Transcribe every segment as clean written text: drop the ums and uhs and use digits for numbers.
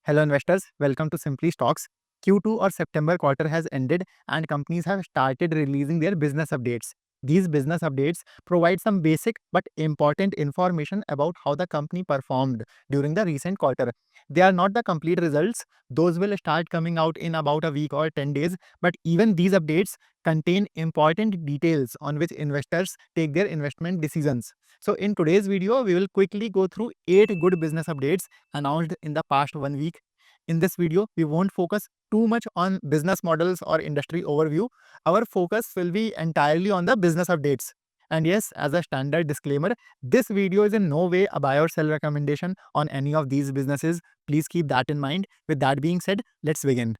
Hello investors, welcome to Simply Stocks. Q2 or September quarter has ended and companies have started releasing their business updates. These business updates provide some basic but important information about how the company performed during the recent quarter. They are not the complete results, those will start coming out in about a week or 10 days, but even these updates contain important details on which investors take their investment decisions. So in today's video, we will quickly go through 8 good business updates announced in the past 1 week. In this video, we won't focus too much on business models or industry overview. Our focus will be entirely on the business updates. And yes, as a standard disclaimer, this video is in no way a buy or sell recommendation on any of these businesses. Please keep that in mind. With that being said, let's begin.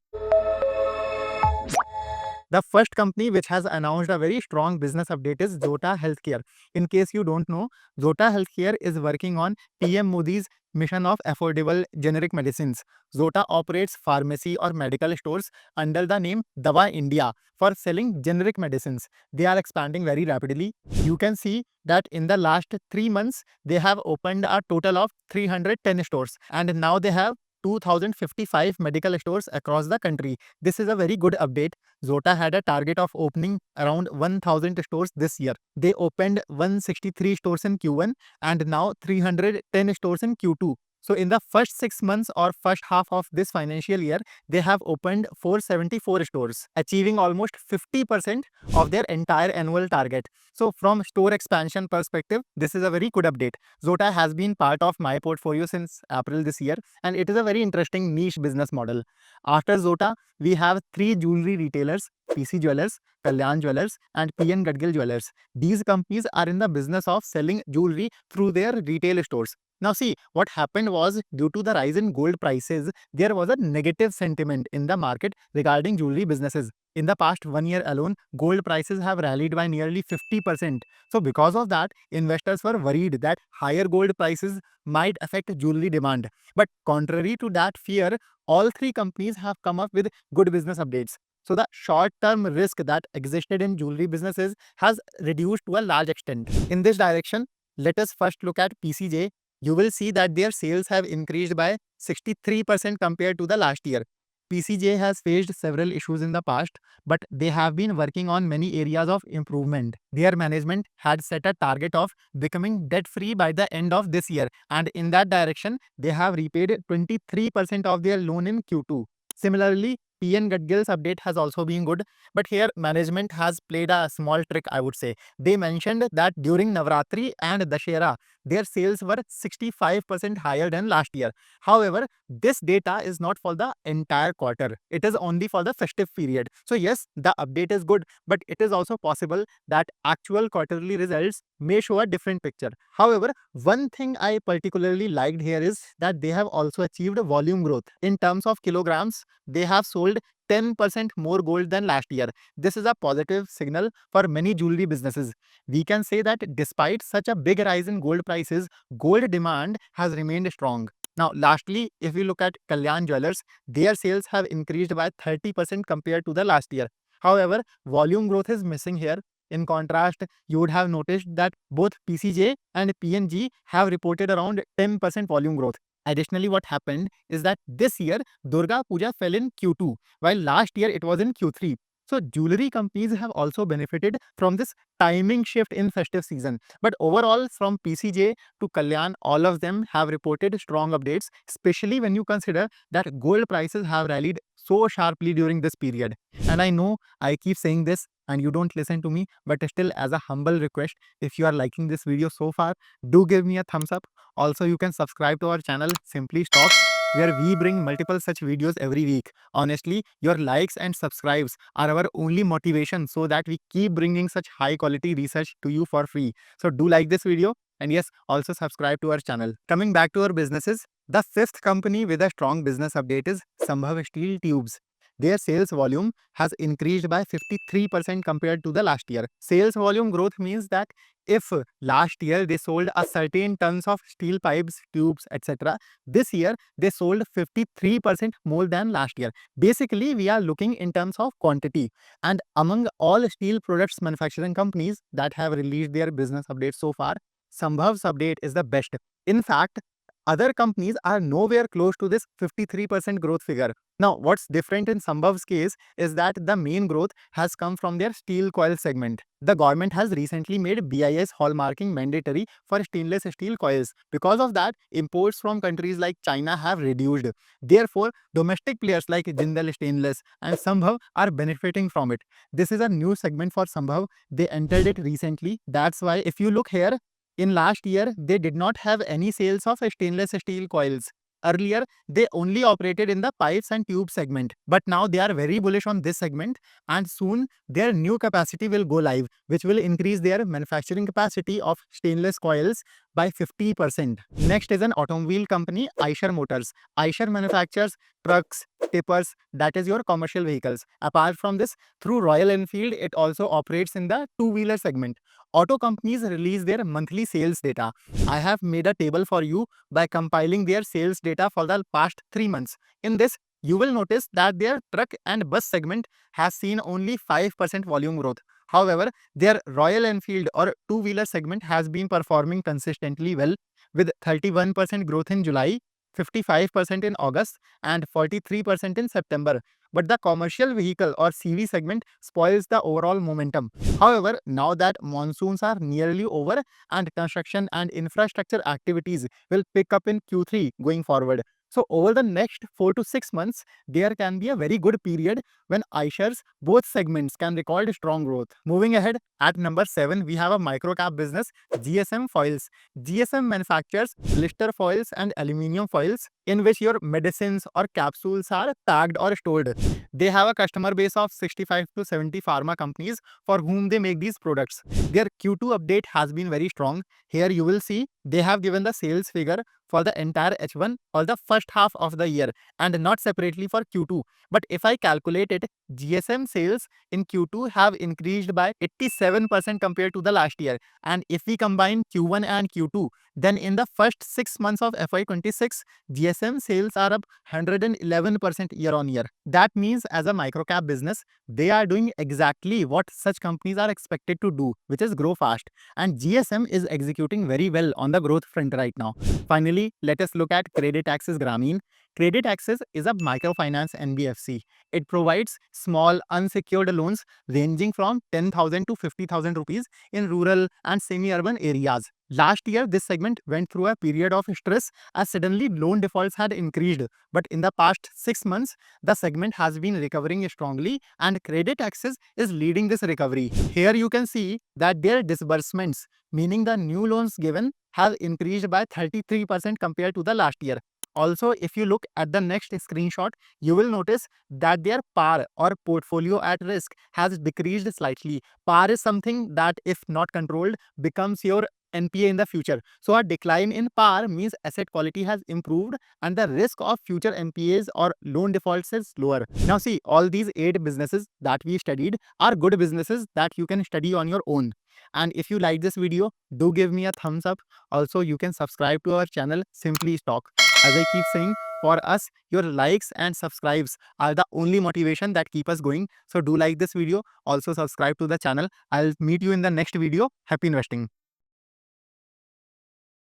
The first company which has announced a very strong business update is Zota Healthcare. In case you don't know, Zota Healthcare is working on PM Modi's mission of affordable generic medicines. Zota operates pharmacy or medical stores under the name Dawa India for selling generic medicines. They are expanding very rapidly. You can see that in the last 3 months, they have opened a total of 310 stores and now they have 2055 medical stores across the country. This is a very good update. Zota had a target of opening around 1000 stores this year. They opened 163 stores in Q1 and now 310 stores in Q2. So in the first 6 months or first half of this financial year, they have opened 474 stores, achieving almost 50% of their entire annual target. So from store expansion perspective, this is a very good update. Zota has been part of my portfolio since April this year, and it is a very interesting niche business model. After Zota, we have 3 jewelry retailers: PC Jewelers, Kalyan Jewelers, and PN Gadgil Jewelers. These companies are in the business of selling jewelry through their retail stores. Now see, what happened was, due to the rise in gold prices, there was a negative sentiment in the market regarding jewelry businesses. In the past 1 year alone, gold prices have rallied by nearly 50%. So because of that, investors were worried that higher gold prices might affect jewelry demand. But contrary to that fear, all 3 companies have come up with good business updates. So the short-term risk that existed in jewelry businesses has reduced to a large extent. In this direction, let us first look at PCJ. You will see that their sales have increased by 63% compared to the last year. PCJ has faced several issues in the past, but they have been working on many areas of improvement. Their management had set a target of becoming debt-free by the end of this year, and in that direction, they have repaid 23% of their loan in Q2. Similarly, PN Gadgil's update has also been good, but here management has played a small trick, I would say. They mentioned that during Navratri and Dashera, their sales were 65% higher than last year. However, this data is not for the entire quarter. It is only for the festive period. So yes, the update is good, but it is also possible that actual quarterly results may show a different picture. However, one thing I particularly liked here is that they have also achieved volume growth. In terms of kilograms, they have sold 10% more gold than last year. This is a positive signal for many jewelry businesses. We can say that despite such a big rise in gold prices, gold demand has remained strong. Now, lastly, if we look at Kalyan Jewelers, their sales have increased by 30% compared to the last year. However, volume growth is missing here. In contrast, you would have noticed that both PCJ and PNG have reported around 10% volume growth. Additionally, what happened is that this year, Durga Puja fell in Q2, while last year it was in Q3. So jewelry companies have also benefited from this timing shift in festive season. But overall, from PCJ to Kalyan, all of them have reported strong updates, especially when you consider that gold prices have rallied so sharply during this period. And I know I keep saying this and you don't listen to me, but still, as a humble request, if you are liking this video so far, do give me a thumbs up. Also, you can subscribe to our channel Simply Stocks, where we bring multiple such videos every week. Honestly, your likes and subscribes are our only motivation so that we keep bringing such high quality research to you for free. So do like this video, and yes, also subscribe to our channel. Coming back to our businesses, the fifth company with a strong business update is Sambhav Steel Tubes. Their sales volume has increased by 53% compared to the last year. Sales volume growth means that if last year they sold a certain tons of steel pipes, tubes, etc., this year they sold 53% more than last year. Basically, we are looking in terms of quantity. And among all steel products manufacturing companies that have released their business updates so far, Sambhav's update is the best. In fact, Other companies are nowhere close to this 53% growth figure. Now, what's different in Sambhav's case is that the main growth has come from their steel coil segment. The government has recently made BIS hallmarking mandatory for stainless steel coils. Because of that, imports from countries like China have reduced. Therefore, domestic players like Jindal Stainless and Sambhav are benefiting from it. This is a new segment for Sambhav. They entered it recently. That's why if you look here, in last year, they did not have any sales of stainless steel coils. Earlier, they only operated in the pipes and tube segment, but now they are very bullish on this segment, and soon their new capacity will go live, which will increase their manufacturing capacity of stainless coils by 50%. Next is an automobile company, Eicher Motors. Eicher manufactures trucks, tippers, that is your commercial vehicles. Apart from this, through Royal Enfield, it also operates in the two-wheeler segment. Auto companies release their monthly sales data. I have made a table for you by compiling their sales data for the past 3 months. In this, you will notice that their truck and bus segment has seen only 5% volume growth. However, their Royal Enfield or two-wheeler segment has been performing consistently well with 31% growth in July, 55% in August, and 43% in September. But the commercial vehicle or CV segment spoils the overall momentum. However, now that monsoons are nearly over and construction and infrastructure activities will pick up in Q3 going forward. So over the next 4 to 6 months, there can be a very good period when Eicher's both segments can record strong growth. Moving ahead, at number 7, we have a microcap business, GSM Foils. GSM manufactures blister foils and aluminium foils in which your medicines or capsules are packed or stored. They have a customer base of 65 to 70 pharma companies for whom they make these products. Their Q2 update has been very strong. Here you will see they have given the sales figure for the entire H1 or the first half of the year and not separately for Q2. But if I calculate it, GSM sales in Q2 have increased by 87% compared to the last year. And if we combine Q1 and Q2, then in the first 6 months of FY26, GSM sales are up 111% year on year. That means as a microcap business, they are doing exactly what such companies are expected to do, which is grow fast. And GSM is executing very well on the growth front right now. Finally, let us look at Credit Access Grameen. Credit Access is a microfinance NBFC. It provides small unsecured loans ranging from 10,000 to 50,000 rupees in rural and semi-urban areas. Last year, this segment went through a period of stress as suddenly loan defaults had increased. But in the past 6 months, the segment has been recovering strongly and Credit Access is leading this recovery. Here you can see that their disbursements, meaning the new loans given, have increased by 33% compared to the last year. Also, if you look at the next screenshot, you will notice that their PAR or portfolio at risk has decreased slightly. PAR is something that, if not controlled, becomes your NPA in the future. So a decline in PAR means asset quality has improved and the risk of future NPAs or loan defaults is lower. Now see, all these 8 businesses that we studied are good businesses that you can study on your own. And if you like this video, do give me a thumbs up. Also, you can subscribe to our channel Simply Stock. As I keep saying, for us, your likes and subscribes are the only motivation that keep us going. So do like this video. Also subscribe to the channel. I'll meet you in the next video. Happy investing.